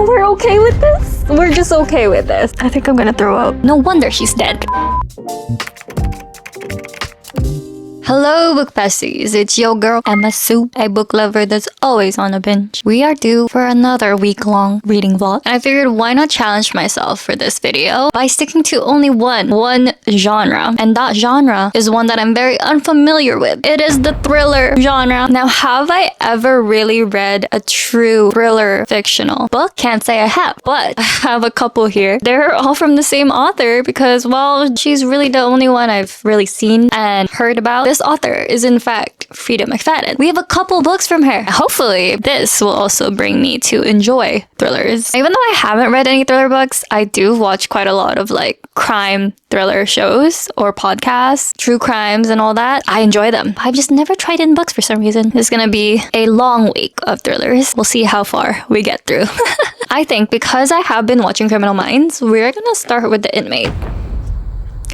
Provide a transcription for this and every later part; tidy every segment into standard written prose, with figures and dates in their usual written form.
And we're okay with this? We're just okay with this. I think I'm gonna throw up. No wonder she's dead. Hello, book besties. It's your girl, Emma Sue, a book lover that's always on a binge. We are due for another week-long reading vlog, and I figured why not challenge myself for this video by sticking to only one genre, and that genre is one that I'm very unfamiliar with. It is the thriller genre. Now, have I ever really read a true thriller fictional book? Can't say I have, but I have a couple here. They're all from the same author because, well, she's really the only one I've really seen and heard about. This author is in fact Freida McFadden. We have a couple books from her. Hopefully this will also bring me to enjoy thrillers. Even though I haven't read any thriller books, I do watch quite a lot of like crime thriller shows or podcasts, true crimes and all that. I enjoy them. I've just never tried in books for some reason. It's gonna be a long week of thrillers. We'll see how far we get through. I think because I have been watching Criminal Minds, we're gonna start with the Inmate.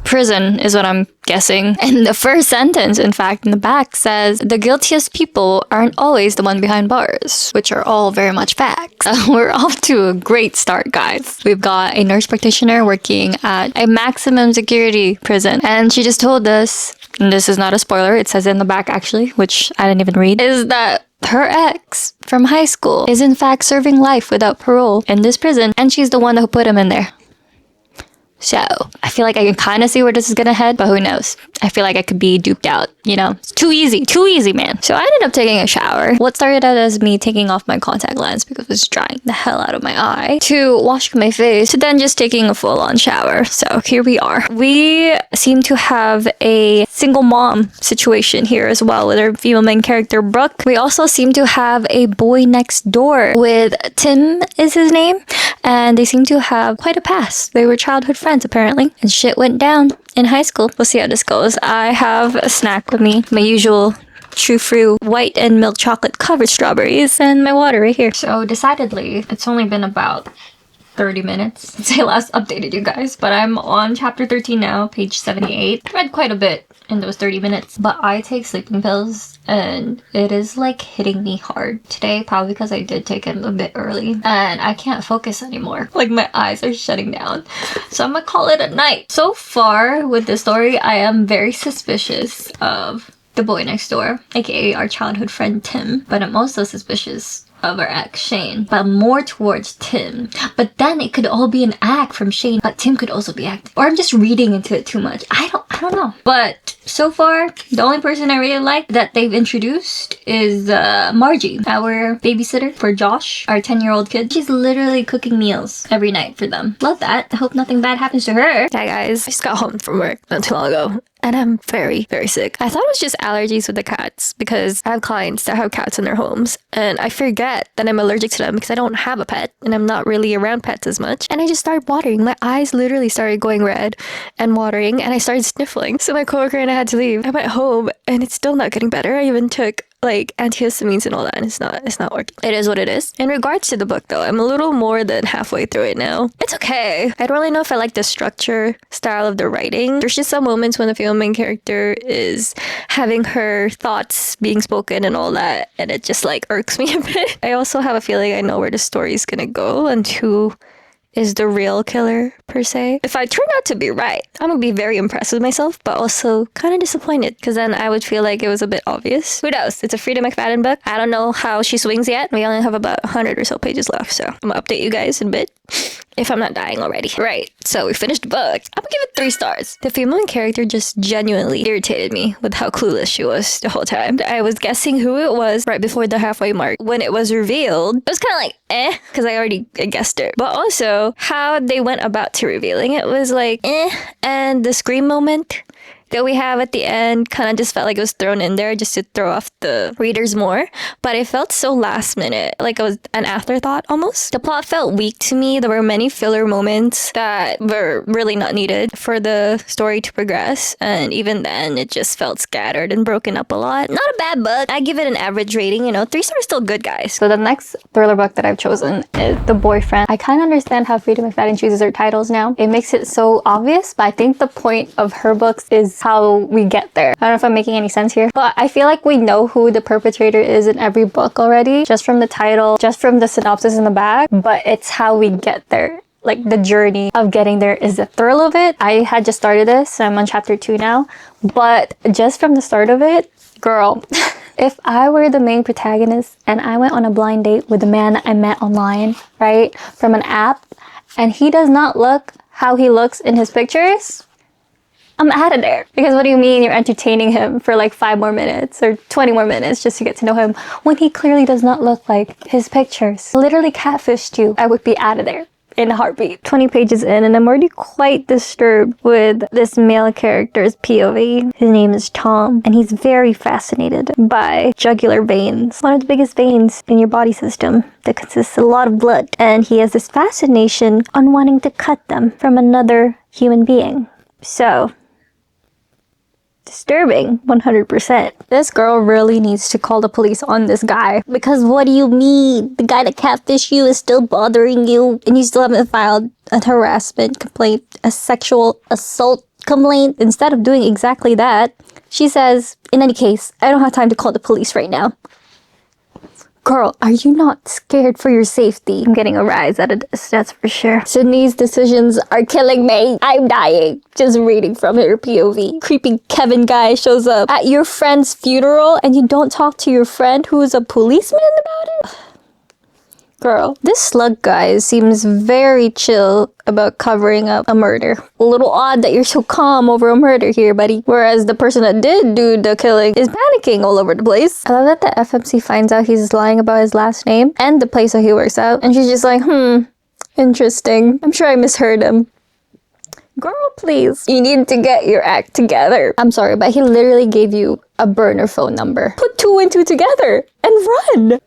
Prison is what I'm guessing. And the first sentence, in fact, in the back says, the guiltiest people aren't always the one behind bars, which are all very much facts. We're off to a great start, guys. We've got a nurse practitioner working at a maximum security prison. And she just told us, and this is not a spoiler, it says in the back actually, which I didn't even read, is that her ex from high school is in fact serving life without parole in this prison. And she's the one who put him in there. So, I feel like I can kind of see where this is gonna head, but who knows? I feel like I could be duped out, you know? It's too easy, man. So I ended up taking a shower. What started out as me taking off my contact lens because it was drying the hell out of my eye, to washing my face, to then just taking a full-on shower. So here we are. We seem to have a single mom situation here as well with our female main character, Brooke. We also seem to have a boy next door with Tim is his name, and they seem to have quite a past. They were childhood friends apparently, and shit went down in high school. We'll see how this goes. I have a snack with me, my usual true fruit white and milk chocolate covered strawberries, and my water right here. So decidedly, it's only been about 30 minutes since I last updated you guys, but I'm on chapter 13 now, page 78. I read quite a bit in those 30 minutes, but I take sleeping pills and it is like hitting me hard today, probably because I did take it a bit early and I can't focus anymore. Like my eyes are shutting down, so I'm gonna call it a night. So far with this story, I am very suspicious of the boy next door, aka our childhood friend Tim, but I'm also suspicious of our ex Shane, but more towards Tim. But then it could all be an act from Shane, but Tim could also be acting. Or I'm just reading into it too much. I don't know. But so far, the only person I really like that they've introduced is Margie, our babysitter for Josh, our 10-year-old kid. She's literally cooking meals every night for them. Love that. I hope nothing bad happens to her. Hi guys, I just got home from work not too long ago, and I'm very sick. I thought it was just allergies with the cats because I have clients that have cats in their homes, and I forget that I'm allergic to them because I don't have a pet and I'm not really around pets as much. And I just started watering. My eyes literally started going red and watering, and I started sniffling. So my coworker and I had to leave. I went home and it's still not getting better. I even took like antihistamines and all that, and it's not working. It is what it is. In regards to the book though, I'm a little more than halfway through it now. It's okay. I don't really know if I like the structure style of the writing. There's just some moments when the female main character is having her thoughts being spoken and all that, and it just like irks me a bit. I also have a feeling I know where the story is gonna go and who is the real killer, per se. If I turn out to be right, I'm gonna be very impressed with myself, but also kind of disappointed, because then I would feel like it was a bit obvious. Who knows? It's a Freida McFadden book. I don't know how she swings yet. We only have about 100 or so pages left, so I'm gonna update you guys in a bit. If I'm not dying already. Right, so we finished the book. I'm gonna give it 3 stars. The female character just genuinely irritated me with how clueless she was the whole time. I was guessing who it was right before the halfway mark. When it was revealed, it was kind of like, because I already guessed it. But also, how they went about to revealing it was like, and the scream moment that we have at the end kind of just felt like it was thrown in there just to throw off the readers more, but it felt so last minute, like it was an afterthought almost. The plot felt weak to me. There were many filler moments that were really not needed for the story to progress, and even then it just felt scattered and broken up a lot. Not a bad book. I give it an average rating, 3 stars still good, guys. So the next thriller book that I've chosen is The Boyfriend. I kind of understand how Freida McFadden chooses her titles now. It makes it so obvious, but I think the point of her books is how we get there. I don't know if I'm making any sense here, but I feel like we know who the perpetrator is in every book already, just from the title, just from the synopsis in the back, but it's how we get there. Like the journey of getting there is the thrill of it. I had just started this, so I'm on chapter 2 now, but just from the start of it, girl, if I were the main protagonist and I went on a blind date with a man I met online, right, from an app, and he does not look how he looks in his pictures, I'm out of there. Because what do you mean you're entertaining him for like 5 more minutes or 20 more minutes just to get to know him when he clearly does not look like his pictures? Literally catfished you. I would be out of there in a heartbeat. 20 pages in and I'm already quite disturbed with this male character's POV. His name is Tom and he's very fascinated by jugular veins, one of the biggest veins in your body system that consists of a lot of blood. And he has this fascination on wanting to cut them from another human being. So, disturbing, 100%. This girl really needs to call the police on this guy. Because what do you mean? The guy that catfished you is still bothering you and you still haven't filed a harassment complaint, a sexual assault complaint. Instead of doing exactly that, she says, in any case, I don't have time to call the police right now. Girl, are you not scared for your safety? I'm getting a rise out of this, that's for sure. Sydney's decisions are killing me. I'm dying. Just reading from her POV. Creepy Kevin guy shows up at your friend's funeral and you don't talk to your friend who is a policeman about it? Girl, this slug guy seems very chill about covering up a murder. A little odd that you're so calm over a murder here, buddy. Whereas the person that did do the killing is panicking all over the place. I love that the FMC finds out he's lying about his last name and the place that he works out. And she's just like, interesting. I'm sure I misheard him. Girl, please. You need to get your act together. I'm sorry, but he literally gave you a burner phone number. Put 2 and 2 together and run.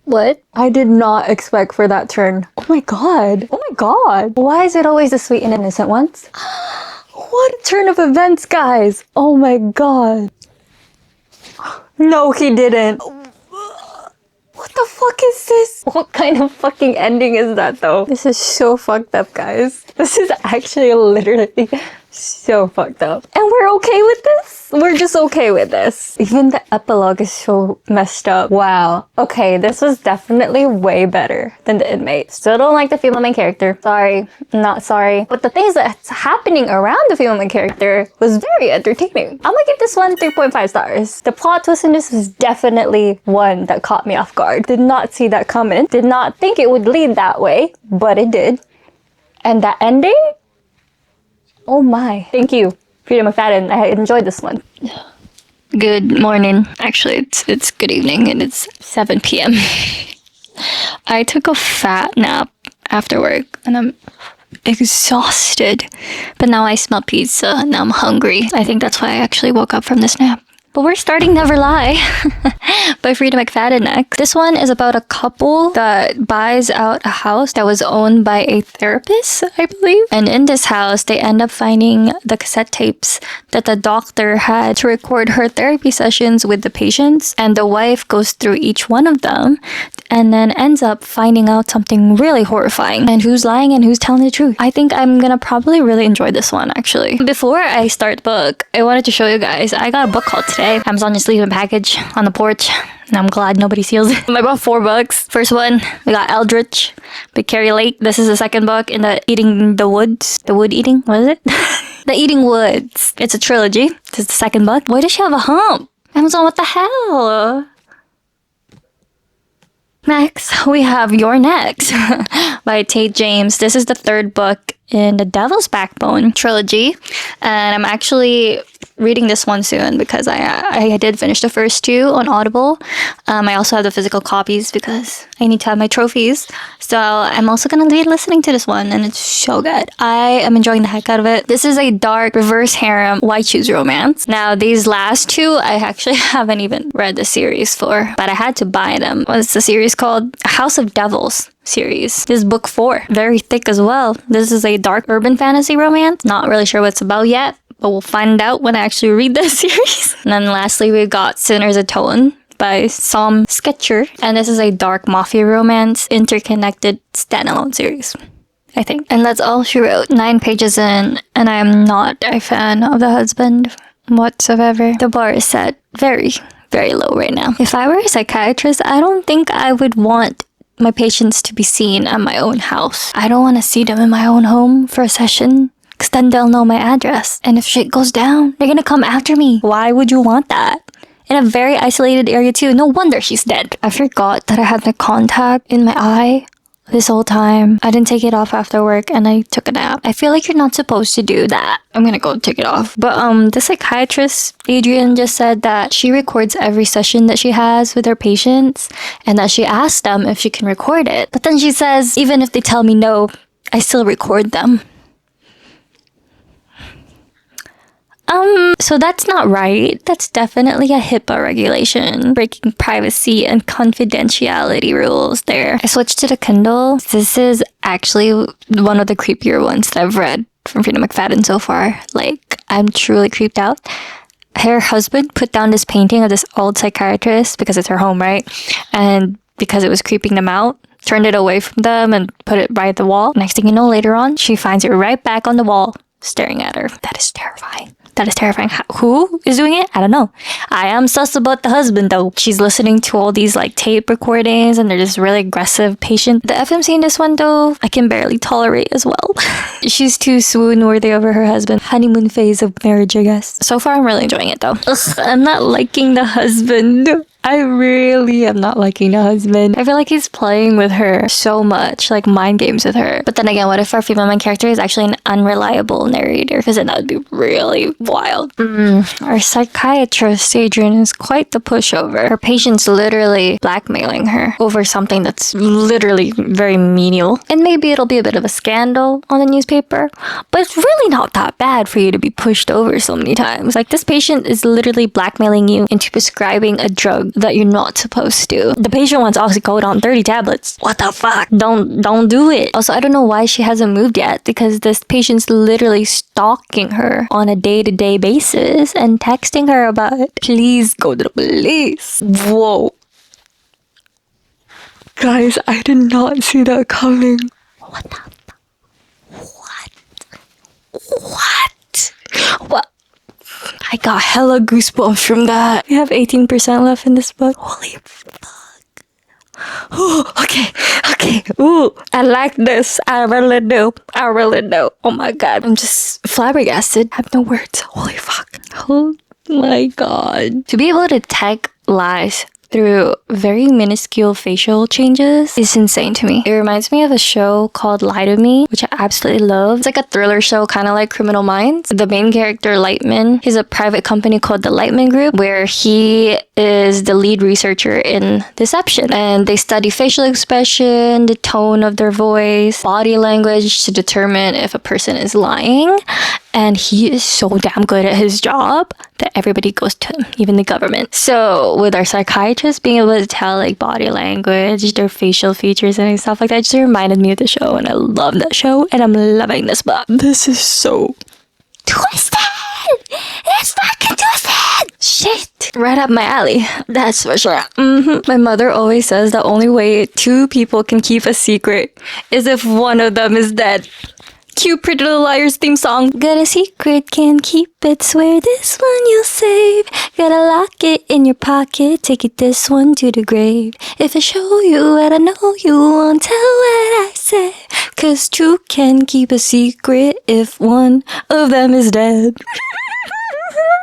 What? I did not expect for that turn. Oh my god. Oh my god. Why is it always the sweet and innocent ones? What a turn of events, guys. Oh my god. No, he didn't. What the fuck is this? What kind of fucking ending is that though? This is so fucked up, guys. This is actually literally so fucked up. And we're okay with this? We're just okay with this. Even the epilogue is so messed up. Wow. Okay, this was definitely way better than the Inmate. Still don't like the female main character. Sorry, not sorry. But the things that's happening around the female main character was very entertaining. I'm gonna give this one 3.5 stars. The plot twist in this was definitely one that caught me off guard. Did not see that coming. Did not think it would lead that way, but it did. And that ending? Oh my. Thank you, Freida McFadden. I enjoyed this one. Good morning. Actually, it's good evening and it's 7 p.m. I took a fat nap after work and I'm exhausted. But now I smell pizza and I'm hungry. I think that's why I actually woke up from this nap. But we're starting Never Lie by Freida McFadden next. This one is about a couple that buys out a house that was owned by a therapist, I believe. And in this house, they end up finding the cassette tapes that the doctor had to record her therapy sessions with the patients. And the wife goes through each one of them and then ends up finding out something really horrifying. And who's lying and who's telling the truth. I think I'm gonna probably really enjoy this one, actually. Before I start the book, I wanted to show you guys, I got a book haul today. Amazon just leaving a package on the porch. And I'm glad nobody seals it. I bought 4 books. First one, we got Eldritch by Carrie Lake. This is the second book in the Eating the Woods. The Wood Eating? What is it? The Eating Woods. It's a trilogy. This is the second book. Why does she have a hump? Amazon, what the hell? Next, we have Your Next by Tate James. This is the third book in the Devil's Backbone trilogy. And I'm actually reading this one soon because I did finish the first 2 on Audible. I also have the physical copies because I need to have my trophies. So I'm also going to be listening to this one and it's so good. I am enjoying the heck out of it. This is a dark reverse harem white shoes romance. Now these last 2 I actually haven't even read the series for, but I had to buy them. What's the series called? House of Devils series. This is book 4. Very thick as well. This is a dark urban fantasy romance. Not really sure what it's about yet, but we'll find out when I actually read this series. And then lastly, we've got Sinner's Atone by Sam Sketcher. And this is a dark mafia romance interconnected standalone series. I think. And that's all she wrote. 9 pages in, and I am not a fan of the husband whatsoever. The bar is set very, very low right now. If I were a psychiatrist, I don't think I would want my patients to be seen at my own house. I don't want to see them in my own home for a session, because then they'll know my address. And if shit goes down, they're gonna come after me. Why would you want that? In a very isolated area too. No wonder she's dead. I forgot that I had my contact in my eye this whole time. I didn't take it off after work and I took a nap. I feel like you're not supposed to do that. I'm gonna go take it off. But the psychiatrist, Adrian, just said that she records every session that she has with her patients and that she asked them if she can record it. But then she says, even if they tell me no, I still record them. So that's not right. That's definitely a HIPAA regulation, breaking privacy and confidentiality rules there. I switched to the Kindle. This is actually one of the creepier ones that I've read from Freida McFadden so far. Like, I'm truly creeped out. Her husband put down this painting of this old psychiatrist because it's her home, right? And because it was creeping them out, turned it away from them and put it by the wall. Next thing you know, later on, she finds it right back on the wall, staring at her. That is terrifying. That is terrifying. Who is doing it? I don't know. I am sus about the husband though. She's listening to all these like tape recordings and they're just really aggressive patient. The FMC in this one though, I can barely tolerate as well. She's too swoon worthy over her husband. Honeymoon phase of marriage, I guess. So far I'm really enjoying it though. Ugh, I'm not liking the husband. I really am not liking the husband. I feel like he's playing with her so much, like mind games with her. But then again, what if our female main character is actually an unreliable narrator? Because then that would be really wild. Our psychiatrist, Adrian, is quite the pushover. Her patient's literally blackmailing her over something that's literally very menial. And maybe it'll be a bit of a scandal on the newspaper, but it's really not that bad for you to be pushed over so many times. Like, this patient is literally blackmailing you into prescribing a drug that you're not supposed to. The patient wants oxycodone 30 tablets. What the fuck? Don't do it. Also, I don't know why she hasn't moved yet, because this patient's literally stalking her on a day-to-day basis and texting her about it. Please go to the police. Whoa. Guys, I did not see that coming. What the What? I got hella goosebumps from that. We have 18% left in this book. Holy fuck. Ooh, okay. Ooh, I like this. I really do. Oh my god. I'm just flabbergasted. I have no words. Holy fuck. Oh my god. To be able to detect lies through very minuscule facial changes is insane to me. It reminds me of a show called Lie to Me, which I absolutely love. It's like a thriller show, kind of like Criminal Minds. The main character, Lightman, he's a private company called the Lightman Group, where he is the lead researcher in deception. And they study facial expression, the tone of their voice, body language to determine if a person is lying. And he is so damn good at his job that everybody goes to him, even the government. So with our psychiatrist being able to tell like body language, their facial features and stuff like that, just reminded me of the show, and I love that show, and I'm loving this book. This is so twisted. It's fucking twisted. Shit. Right up my alley. That's for sure. My mother always says the only way 2 people can keep a secret is if one of them is dead. Cue Pretty Little Liars theme song. Got a secret, can't keep it. Swear this one you'll save. Gotta lock it in your pocket. Take it this one to the grave. If I show you what I know, you won't tell what I say. 'Cause 2 can keep a secret if one of them is dead.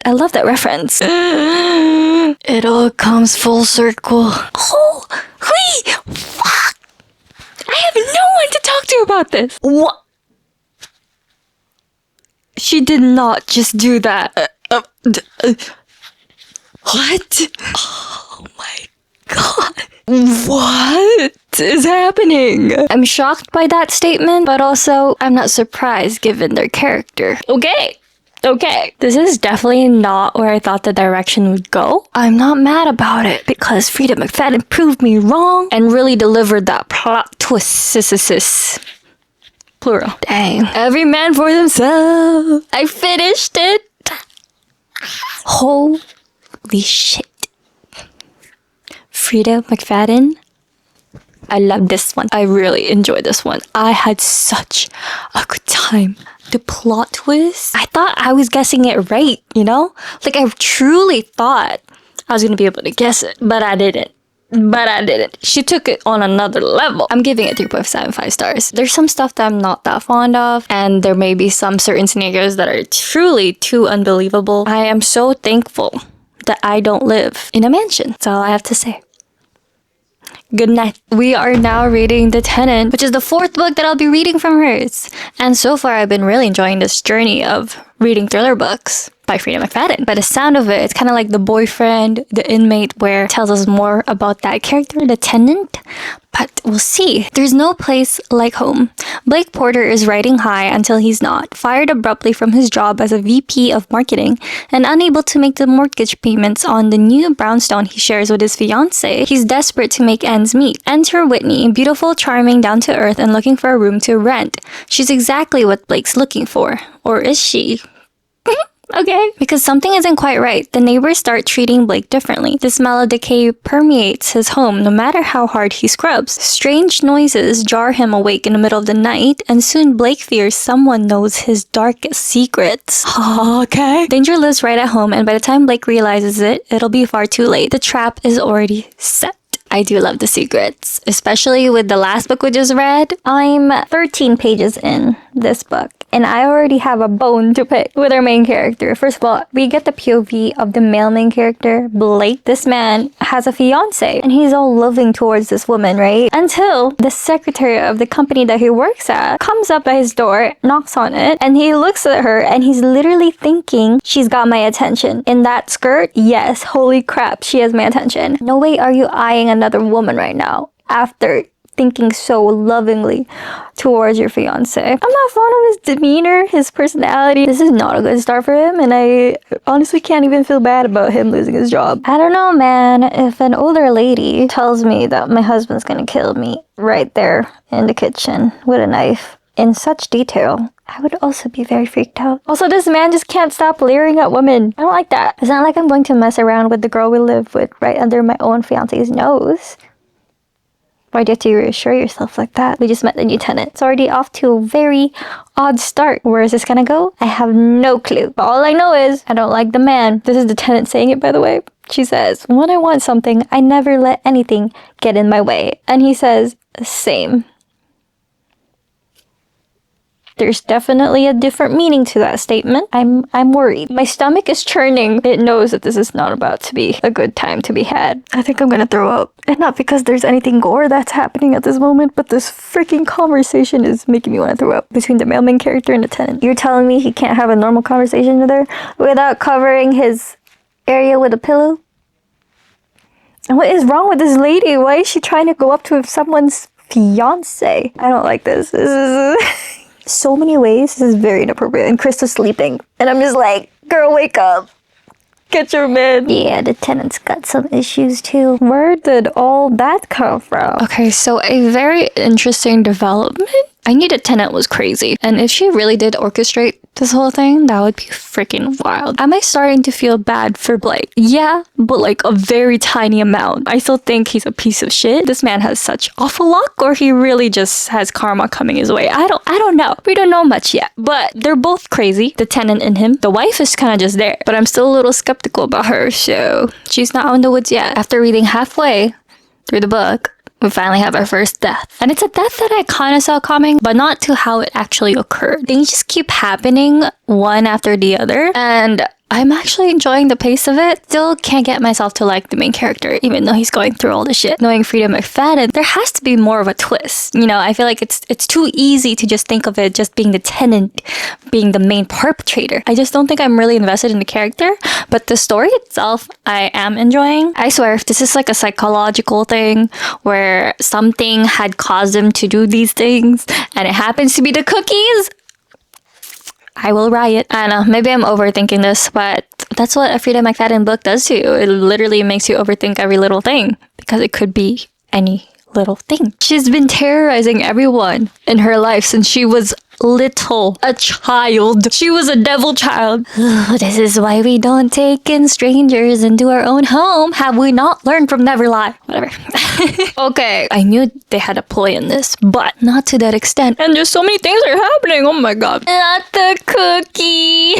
I love that reference. It all comes full circle. Oh, wait, fuck. I have no one to talk to about this. What? She did not just do that. What? Oh my god. What is happening? I'm shocked by that statement, but also I'm not surprised given their character. Okay. This is definitely not where I thought the direction would go. I'm not mad about it because Freida McFadden proved me wrong and really delivered that plot twist. Plural. Dang. Every man for themselves. I finished it. Holy shit. Freida McFadden I love this one. I really enjoyed this one. I had such a good time. The plot twist, I thought I was guessing it right, you know? Like, I truly thought I was gonna be able to guess it, but I didn't. She took it on another level. I'm giving it 3.75 stars. There's some stuff that I'm not that fond of, and there may be some certain scenarios that are truly too unbelievable. I am so thankful that I don't live in a mansion. That's all I have to say. Good night. We are now reading The Tenant, which is the 4th book that I'll be reading from hers. And so far, I've been really enjoying this journey of reading thriller books by Freida McFadden. By the sound of it, it's kind of like The Boyfriend, The Inmate, where it tells us more about that character, the tenant. But we'll see. There's no place like home. Blake Porter is riding high until he's not, fired abruptly from his job as a VP of marketing, and unable to make the mortgage payments on the new brownstone he shares with his fiancée. He's desperate to make ends meet. Enter Whitney, beautiful, charming, down to earth, and looking for a room to rent. She's exactly what Blake's looking for. Or is she? Okay. Because something isn't quite right. The neighbors start treating Blake differently. The smell of decay permeates his home no matter how hard he scrubs. Strange noises jar him awake in the middle of the night, and soon Blake fears someone knows his darkest secrets. Okay. Danger lives right at home, and by the time Blake realizes it, it'll be far too late. The trap is already set. I do love the secrets, especially with the last book we just read. I'm 13 pages in this book, and I already have a bone to pick with our main character. First of all, we get the POV of the male main character, Blake. This man has a fiance, and he's all loving towards this woman, right? Until the secretary of the company that he works at comes up at his door, knocks on it, and he looks at her, and he's literally thinking, she's got my attention. In that skirt, yes, holy crap, she has my attention. No way are you eyeing another woman right now after thinking so lovingly towards your fiance. I'm not fond of his demeanor, his personality. This is not a good start for him, and I honestly can't even feel bad about him losing his job. I don't know, man. If an older lady tells me that my husband's gonna kill me right there in the kitchen with a knife in such detail, I would also be very freaked out. Also, this man just can't stop leering at women. I don't like that. It's not like I'm going to mess around with the girl we live with right under my own fiance's nose. Why do you have to reassure yourself like that? We just met the new tenant. It's already off to a very odd start. Where is this gonna go? I have no clue. But all I know is I don't like the man. This is the tenant saying it, by the way. She says, when I want something, I never let anything get in my way. And he says, same. There's definitely a different meaning to that statement. I'm worried. My stomach is churning. It knows that this is not about to be a good time to be had. I think I'm gonna throw up. And not because there's anything gore that's happening at this moment, but this freaking conversation is making me want to throw up between the male main character and the tenant. You're telling me he can't have a normal conversation with her without covering his area with a pillow? And what is wrong with this lady? Why is she trying to go up to someone's fiance? I don't like this. This is... so many ways, this is very inappropriate. And Krista's sleeping. And I'm just like, girl, wake up. Get your man. Yeah, the tenant's got some issues too. Where did all that come from? Okay, so a very interesting development. I knew the tenant was crazy. And if she really did orchestrate this whole thing, that would be freaking wild. Am I starting to feel bad for Blake? Yeah, but like a very tiny amount. I still think he's a piece of shit. This man has such awful luck, or he really just has karma coming his way. I don't know. We don't know much yet. But they're both crazy. The tenant and him. The wife is kind of just there. But I'm still a little skeptical about her, so she's not out in the woods yet. After reading halfway through the book, we finally have our first death. And it's a death that I kind of saw coming, but not to how it actually occurred. Things just keep happening one after the other, and I'm actually enjoying the pace of it. Still can't get myself to like the main character, even though he's going through all the shit. Knowing Freida McFadden, there has to be more of a twist. You know, I feel like it's too easy to just think of it just being the tenant, being the main perpetrator. I just don't think I'm really invested in the character, but the story itself, I am enjoying. I swear, if this is like a psychological thing where something had caused him to do these things, and it happens to be the cookies, I will riot. I know, maybe I'm overthinking this, but that's what a Freida McFadden book does to you. It literally makes you overthink every little thing because it could be any little thing. She's been terrorizing everyone in her life since she was little a child. She was a devil child. This is why we don't take in strangers into our own home. Have we not learned from Never Lie? Whatever. Okay, I knew they had a play in this, but not to that extent. And just so many things are happening. Oh my god. Not the cookie.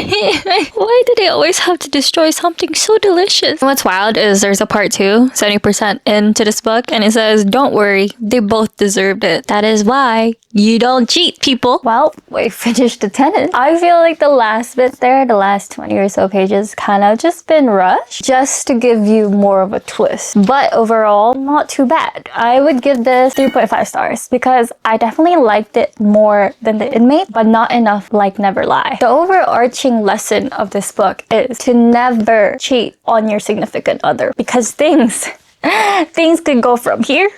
Why do they always have to destroy something so delicious? What's wild is there's a part 2, 70% into this book, and it says, don't worry, they both deserved it. That is why you don't cheat, people. Well, we finished the Tenant. I feel like the last bit there, the last 20 or so pages, kind of just been rushed just to give you more of a twist. But overall, not too bad. I would give this 3.5 stars because I definitely liked it more than the Inmate, but not enough like Never Lie. The overarching lesson of this book is to never cheat on your significant other because things can go from here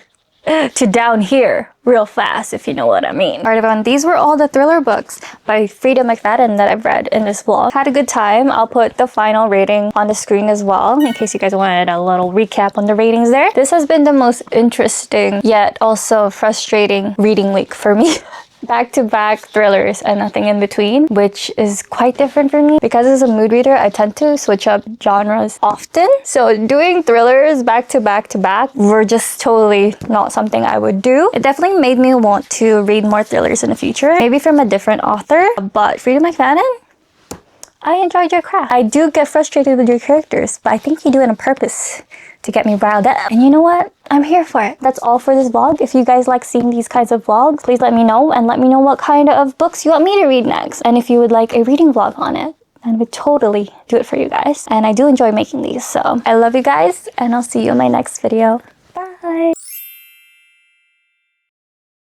to down here real fast, if you know what I mean. Alright everyone, these were all the thriller books by Freida McFadden that I've read in this vlog. Had a good time. I'll put the final rating on the screen as well, in case you guys wanted a little recap on the ratings there. This has been the most interesting, yet also frustrating reading week for me. Back-to-back thrillers and nothing in between, which is quite different for me. Because as a mood reader, I tend to switch up genres often. So doing thrillers back-to-back were just totally not something I would do. It definitely made me want to read more thrillers in the future, maybe from a different author. But Freida McFadden, I enjoyed your craft. I do get frustrated with your characters, but I think you do it on purpose to get me riled up. And you know what? I'm here for it. That's all for this vlog. If you guys like seeing these kinds of vlogs, please let me know and let me know what kind of books you want me to read next. And if you would like a reading vlog on it, I would totally do it for you guys. And I do enjoy making these. So I love you guys and I'll see you in my next video.